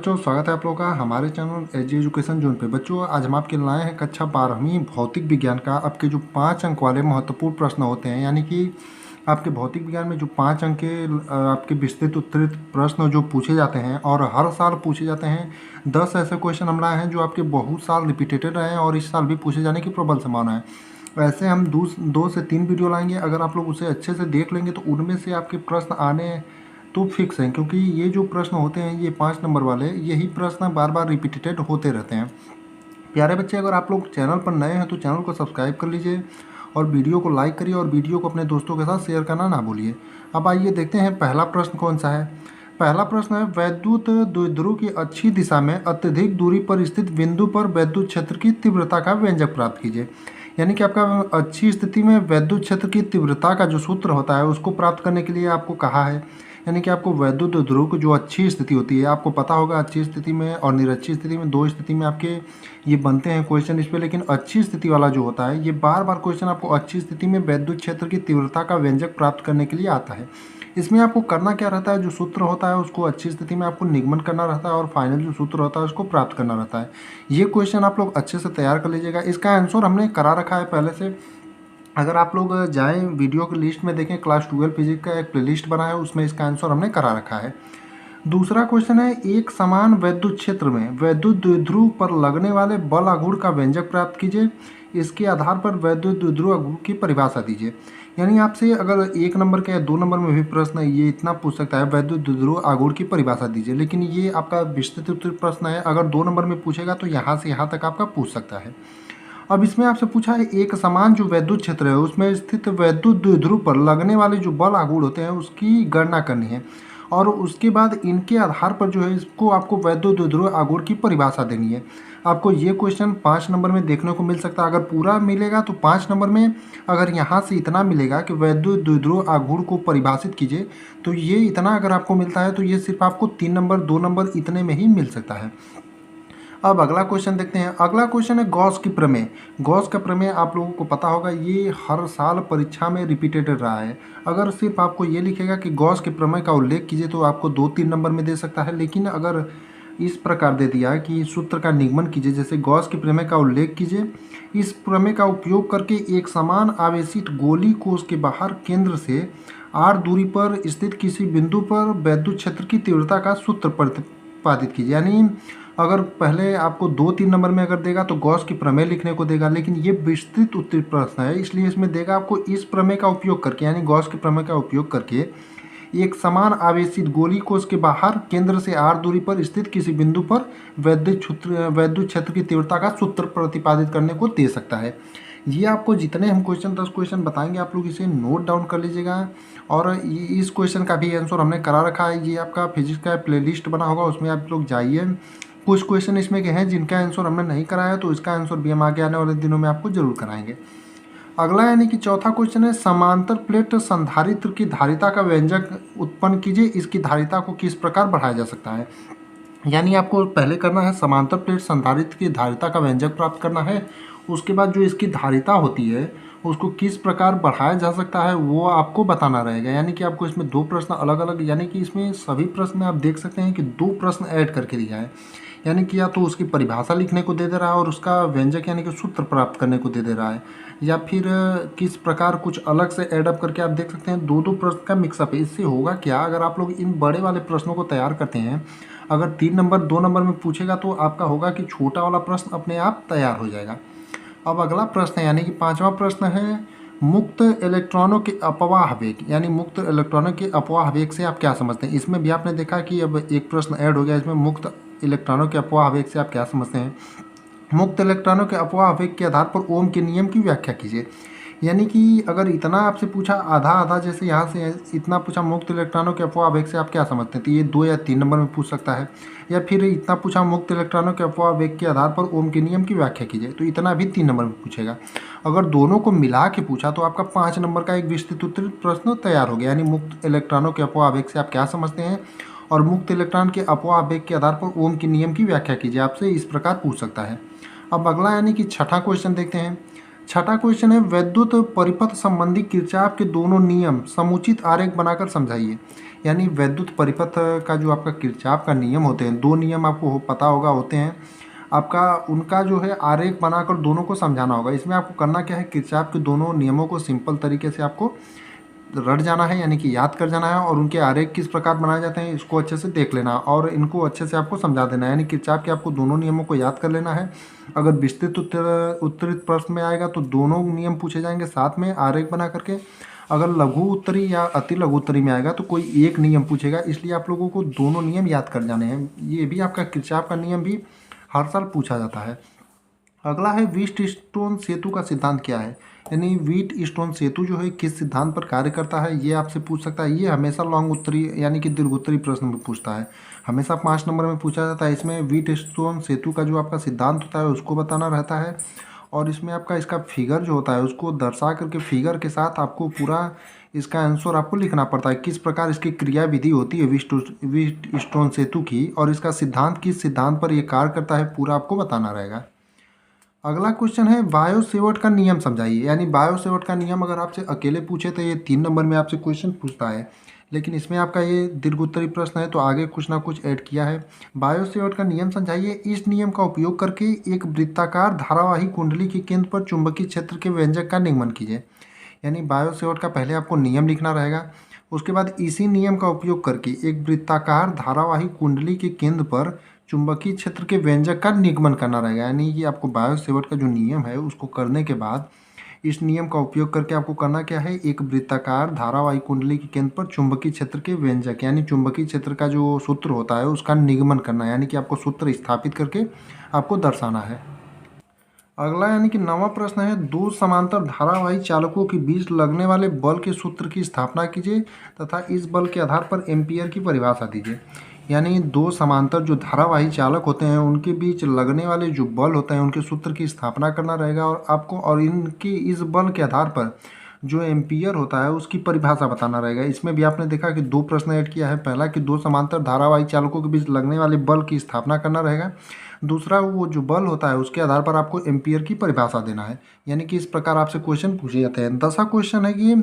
बच्चों, स्वागत है आप लोगों का हमारे चैनल एजी एजुकेशन जोन पे। बच्चों, आज हम आपके लाए हैं कक्षा 12वीं भौतिक विज्ञान का आपके जो 5 अंक वाले महत्वपूर्ण प्रश्न होते हैं, यानी कि आपके भौतिक विज्ञान में जो 5 अंक के आपके विस्तृत उत्तरित प्रश्न जो पूछे जाते हैं और हर साल पूछे जाते हैं। 10 ऐसे क्वेश्चन हम लाए हैं जो आपके बहुत साल रिपीटेड रहे हैं और इस साल भी पूछे जाने की प्रबल संभावना है। ऐसे हम 2 से 3 वीडियो लाएंगे। अगर आप लोग उसे अच्छे से देख लेंगे तो उनमें से आपके प्रश्न आने तो फिक्स हैं, क्योंकि ये जो प्रश्न होते हैं ये 5 नंबर वाले, यही प्रश्न बार बार रिपीटेड होते रहते हैं। प्यारे बच्चे, अगर आप लोग चैनल पर नए हैं तो चैनल को सब्सक्राइब कर लीजिए और वीडियो को लाइक करिए और वीडियो को अपने दोस्तों के साथ शेयर करना ना भूलिए। अब आइए देखते हैं पहला प्रश्न कौन सा है। पहला प्रश्न है, वैद्युत द्विध्रुव की अच्छी दिशा में अत्यधिक दूरी पर स्थित बिंदु पर वैद्युत क्षेत्र की तीव्रता का व्यंजक प्राप्त कीजिए। यानी कि आपका अच्छी स्थिति में वैद्युत क्षेत्र की तीव्रता का जो सूत्र होता है उसको प्राप्त करने के लिए आपको कहा है। यानी कि आपको वैद्युत ध्रुव की जो अच्छी स्थिति होती है, आपको पता होगा अच्छी स्थिति में और निरक्षी स्थिति में, 2 स्थिति में आपके ये बनते हैं क्वेश्चन इस पे। लेकिन अच्छी स्थिति वाला जो होता है ये बार बार क्वेश्चन आपको अच्छी स्थिति में वैद्युत क्षेत्र की तीव्रता का व्यंजक प्राप्त करने के लिए आता है। इसमें आपको करना क्या रहता है, जो सूत्र होता है उसको अच्छी स्थिति में आपको निगमन करना रहता है और फाइनल जो सूत्र होता है उसको प्राप्त करना रहता है। ये क्वेश्चन आप लोग अच्छे से तैयार कर लीजिएगा। इसका आंसर हमने करा रखा है पहले से। अगर आप लोग जाएं वीडियो की लिस्ट में देखें, क्लास 12 फिजिक्स का एक प्लेलिस्ट बना है, उसमें इसका आंसर हमने करा रखा है। दूसरा क्वेश्चन है, एक समान वैद्युत क्षेत्र में वैद्युत द्विध्रुव पर लगने वाले बल आघूर्ण का व्यंजक प्राप्त कीजिए। इसके आधार पर वैद्युत द्विध्रुव आघूर्ण की परिभाषा दीजिए। यानी आपसे अगर 1 नंबर के या 2 नंबर में भी प्रश्न ये इतना पूछ सकता है, वैद्युत द्विध्रुव आघूर्ण की परिभाषा दीजिए। लेकिन ये आपका विस्तृत उत्तरित प्रश्न है, अगर 2 नंबर में पूछेगा तो यहाँ से यहाँ तक आपका पूछ सकता है। अब इसमें आपसे पूछा है, एक समान जो वैद्युत क्षेत्र है उसमें स्थित वैद्युत द्विध्रुव पर लगने वाले जो बल आघूर्ण होते हैं उसकी गणना करनी है और उसके बाद इनके आधार पर जो है इसको आपको वैद्युत द्विध्रुव आघूर्ण की परिभाषा देनी है। आपको ये क्वेश्चन 5 नंबर में देखने को मिल सकता है। अगर पूरा मिलेगा तो 5 नंबर में, अगर यहाँ से इतना मिलेगा कि वैद्युत द्विध्रुव आघूर्ण को परिभाषित कीजिए, तो ये इतना अगर आपको मिलता है तो ये सिर्फ आपको 3 नंबर 2 नंबर इतने में ही मिल सकता है। अब अगला क्वेश्चन देखते हैं। अगला क्वेश्चन है गॉस की प्रमेय। गॉस का प्रमेय आप लोगों को पता होगा, ये हर साल परीक्षा में रिपीटेड रहा है। अगर सिर्फ आपको ये लिखेगा कि गॉस के प्रमेय का उल्लेख कीजिए तो आपको 2-3 नंबर में दे सकता है। लेकिन अगर इस प्रकार दे दिया कि सूत्र का निगमन कीजिए, जैसे गॉस के प्रमेय का उल्लेख कीजिए, इस प्रमेय का उपयोग करके एक समान आवेशित गोली कोश के बाहर केंद्र से r दूरी पर स्थित किसी बिंदु पर वैद्युत क्षेत्र की तीव्रता का सूत्र प्रतिपादित कीजिए। यानी अगर पहले आपको 2-3 नंबर में अगर देगा तो गॉस की प्रमेय लिखने को देगा, लेकिन ये विस्तृत उत्तरित प्रश्न है इसलिए इसमें देगा आपको इस प्रमेय का उपयोग करके, यानी गॉस के प्रमेय का उपयोग करके एक समान आवेशित गोली कोश के बाहर केंद्र से r दूरी पर स्थित किसी बिंदु पर वैद्युत क्षेत्र की तीव्रता का सूत्र प्रतिपादित करने को दे सकता है। ये आपको जितने हम 10 क्वेश्चन बताएंगे आप लोग इसे नोट डाउन कर लीजिएगा। और इस क्वेश्चन का भी आंसर हमने करा रखा है, ये आपका फिजिक्स का प्लेलिस्ट बना होगा, उसमें आप लोग जाइए। कुछ क्वेश्चन इसमें के हैं जिनका आंसर हमने नहीं कराया, तो इसका आंसर भी हम आगे आने वाले दिनों में आपको जरूर कराएंगे। अगला यानी कि चौथा क्वेश्चन है, समांतर प्लेट संधारित्र की धारिता का व्यंजक उत्पन्न कीजिए। इसकी धारिता को किस प्रकार बढ़ाया जा सकता है। यानी आपको पहले करना है समांतर प्लेट संधारित्र की धारिता का व्यंजक प्राप्त करना है। उसके बाद जो इसकी धारिता होती है उसको किस प्रकार बढ़ाया जा सकता है वो आपको बताना रहेगा। यानी कि आपको इसमें 2 प्रश्न अलग अलग, यानी कि इसमें सभी प्रश्न में आप देख सकते हैं कि 2 प्रश्न ऐड करके दिया है। यानी कि या तो उसकी परिभाषा लिखने को दे रहा है और उसका व्यंजक यानी कि सूत्र प्राप्त करने को दे रहा है, या फिर किस प्रकार कुछ अलग से एडअप करके आप देख सकते हैं 2-2 प्रश्न का मिक्सअप है। इससे होगा क्या, अगर आप लोग इन बड़े वाले प्रश्नों को तैयार करते हैं, अगर 3 नंबर 2 नंबर में पूछेगा तो आपका होगा कि छोटा वाला प्रश्न अपने आप तैयार हो जाएगा। अब अगला प्रश्न है, यानी कि 5वां प्रश्न है, मुक्त इलेक्ट्रॉनों के अपवाह वेग। यानी मुक्त इलेक्ट्रॉनों के अपवाह वेग से आप क्या समझते हैं। इसमें भी आपने देखा कि अब एक प्रश्न ऐड हो गया इसमें, मुक्त इलेक्ट्रॉनों के अपवाह वेग से आप क्या समझते हैं। मुक्त इलेक्ट्रॉनों के अपवाह वेग के आधार पर ओम के नियम की व्याख्या कीजिए। यानी कि अगर इतना आपसे पूछा आधा आधा, जैसे यहाँ से इतना पूछा मुक्त इलेक्ट्रॉनों के अपवाह वेग से आप क्या समझते हैं, तो ये 2 या 3 नंबर में पूछ सकता है। या फिर इतना पूछा मुक्त इलेक्ट्रॉनों के अपवाह वेग के आधार पर ओम के नियम की व्याख्या कीजिए, तो इतना भी 3 नंबर में पूछेगा। अगर दोनों को मिला के पूछा तो आपका 5 नंबर का एक विस्तृत उत्तरित प्रश्न तैयार हो गया। यानी मुक्त इलेक्ट्रॉनों के अपवाह वेग से आप क्या समझते हैं और मुक्त इलेक्ट्रॉन के अपवाह वेग के आधार पर ओम के नियम की व्याख्या कीजिए, आपसे इस प्रकार पूछ सकता है। अब अगला यानी कि छठा क्वेश्चन देखते हैं। छठा क्वेश्चन है वैद्युत परिपथ संबंधी किरचॉफ के दोनों नियम समुचित आरेख बनाकर समझाइए। यानी वैद्युत परिपथ का जो आपका किरचॉफ का नियम होते हैं, दो नियम आपको पता होगा होते हैं आपका, उनका जो है आरेख बनाकर दोनों को समझाना होगा। इसमें आपको करना क्या है, किरचॉफ के दोनों नियमों को सिंपल तरीके से आपको रट जाना है, यानी कि याद कर जाना है, और उनके आरेख किस प्रकार बनाए जाते हैं इसको अच्छे से देख लेना और इनको अच्छे से आपको समझा देना है। यानी किरचॉफ के आपको दोनों नियमों को याद कर लेना है। अगर विस्तृत उत्तरित प्रश्न में आएगा तो दोनों नियम पूछे जाएंगे साथ में आरेख बना करके। अगर लघु उत्तरी या अति लघु उत्तरी में आएगा तो कोई एक नियम पूछेगा, इसलिए आप लोगों को दोनों नियम याद कर जाने हैं। ये भी आपका किरचॉफ का नियम भी हर साल पूछा जाता है। अगला है व्हीट स्टोन सेतु का सिद्धांत क्या है। यानी व्हीट स्टोन सेतु जो है किस सिद्धांत पर कार्य करता है, ये आपसे पूछ सकता है। ये हमेशा लॉन्ग उत्तरी यानी कि दीर्घोत्तरी प्रश्न में पूछता है, हमेशा 5 नंबर में पूछा जाता है। इसमें व्हीट स्टोन सेतु का जो आपका सिद्धांत होता है उसको बताना रहता है, और इसमें आपका इसका फिगर जो होता है उसको दर्शा करके फिगर के साथ आपको पूरा इसका आंसर आपको लिखना पड़ता है, किस प्रकार इसकी क्रिया विधि होती है व्हीट स्टोन सेतु की, और इसका सिद्धांत किस सिद्धांत पर यह कार्य करता है पूरा आपको बताना रहेगा। अगला क्वेश्चन है बायो सेवर्ट का नियम समझाइए। यानी बायो सेवर्ट का नियम अगर आपसे अकेले पूछे तो ये 3 नंबर में आपसे क्वेश्चन पूछता है, लेकिन इसमें आपका ये दीर्घोत्तरी प्रश्न है तो आगे कुछ ना कुछ ऐड किया है। बायो सेवर्ट का नियम समझाइए। इस नियम का उपयोग करके एक वृत्ताकार धारावाही कुंडली के केंद्र पर चुंबकीय क्षेत्र के व्यंजक का निगमन कीजिए। यानी बायो सेवर्ट का पहले आपको नियम लिखना रहेगा, उसके बाद इसी नियम का उपयोग करके एक वृत्ताकार धारावाही कुंडली के केंद्र पर चुंबकीय क्षेत्र के व्यंजक का निगमन करना रहेगा। यानी कि आपको बायो सेवर्ट का जो नियम है उसको करने के बाद इस नियम का उपयोग करके आपको करना क्या है, एक वृत्ताकार धारावाही कुंडली के केंद्र पर चुंबकीय क्षेत्र के व्यंजक यानी चुंबकीय क्षेत्र का जो सूत्र होता है उसका निगमन करना है। यानी कि आपको सूत्र स्थापित करके आपको दर्शाना है। अगला यानी कि 9वां प्रश्न है दो समांतर धारावाही चालकों के बीच लगने वाले बल के सूत्र की स्थापना कीजिए तथा इस बल के आधार पर एम्पियर की परिभाषा दीजिए। यानी दो समांतर जो धारावाही चालक होते हैं उनके बीच लगने वाले जो बल होते हैं उनके सूत्र की स्थापना करना रहेगा, और आपको और इनकी इस बल के आधार पर जो एम्पियर होता है उसकी परिभाषा बताना रहेगा। इसमें भी आपने देखा कि 2 प्रश्न ऐड किया है। पहला कि दो समांतर धारावाही चालकों के बीच लगने वाले बल की स्थापना करना रहेगा, दूसरा वो जो बल होता है उसके आधार पर आपको एम्पियर की परिभाषा देना है। यानी कि इस प्रकार आपसे क्वेश्चन पूछे जाते हैं। 10वां क्वेश्चन है कि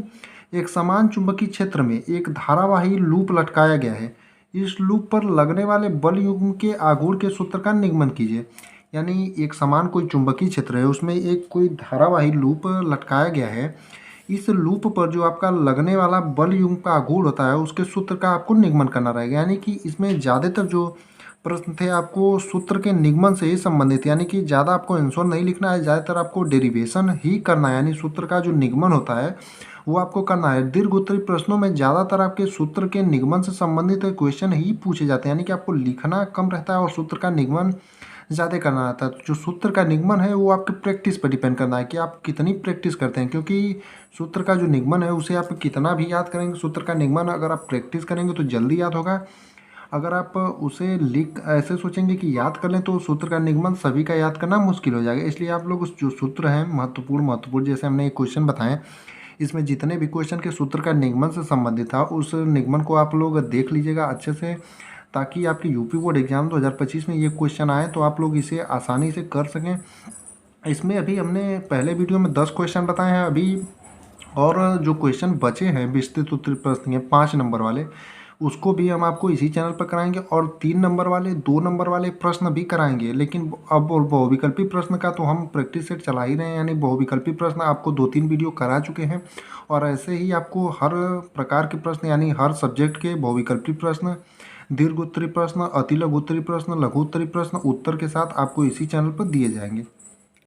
एक समान चुंबकीय क्षेत्र में एक धारावाही लूप लटकाया गया है, इस लूप पर लगने वाले बल युग्म के आघूर्ण के सूत्र का निगमन कीजिए। यानी एक समान कोई चुंबकीय क्षेत्र है उसमें एक कोई धारावाही लूप लटकाया गया है, इस लूप पर जो आपका लगने वाला बल युग्म का आघूर्ण होता है उसके सूत्र का आपको निगमन करना रहेगा। यानी कि इसमें ज़्यादातर जो प्रश्न थे आपको सूत्र के निगमन से ही संबंधित, यानी कि ज़्यादा आपको आंसर नहीं लिखना है, ज़्यादातर आपको डेरिवेशन ही करना है। यानी सूत्र का जो निगमन होता है वो आपको करना है। दीर्घ उत्तरी प्रश्नों में ज़्यादातर आपके सूत्र के निगमन से संबंधित क्वेश्चन ही पूछे जाते हैं, यानी कि आपको लिखना कम रहता है और सूत्र का निगमन ज़्यादा करना रहता है। तो जो सूत्र का निगमन है वो आपके प्रैक्टिस पर डिपेंड करना है कि आप कितनी प्रैक्टिस करते हैं, क्योंकि सूत्र का जो निगमन है उसे आप कितना भी याद करेंगे, सूत्र का निगमन अगर आप प्रैक्टिस करेंगे तो जल्दी याद होगा। अगर आप उसे लिख ऐसे सोचेंगे कि याद कर लें तो सूत्र का निगमन सभी का याद करना मुश्किल हो जाएगा। इसलिए आप लोग उस जो सूत्र हैं महत्वपूर्ण जैसे हमने एक क्वेश्चन बताएं इसमें जितने भी क्वेश्चन के सूत्र का निगमन से संबंधित था उस निगमन को आप लोग देख लीजिएगा अच्छे से, ताकि आपके यूपी बोर्ड एग्जाम 2025 में ये क्वेश्चन आए तो आप लोग इसे आसानी से कर सकें। इसमें अभी हमने पहले वीडियो में 10 क्वेश्चन बताए हैं अभी, और जो क्वेश्चन बचे हैं विस्तृत उत्तर प्रश्न के 5 नंबर वाले उसको भी हम आपको इसी चैनल पर कराएंगे, और 3 नंबर वाले 2 नंबर वाले प्रश्न भी कराएंगे। लेकिन अब बहुविकल्पी प्रश्न का तो हम प्रैक्टिस सेट चला ही रहे हैं, यानी बहुविकल्पी प्रश्न आपको 2-3 वीडियो करा चुके हैं, और ऐसे ही आपको हर प्रकार के प्रश्न यानी हर सब्जेक्ट के बहुविकल्पी प्रश्न, दीर्घ उत्तरी प्रश्न, अति लघु उत्तरी प्रश्न, लघु उत्तरी प्रश्न उत्तर के साथ आपको इसी चैनल पर दिए जाएंगे।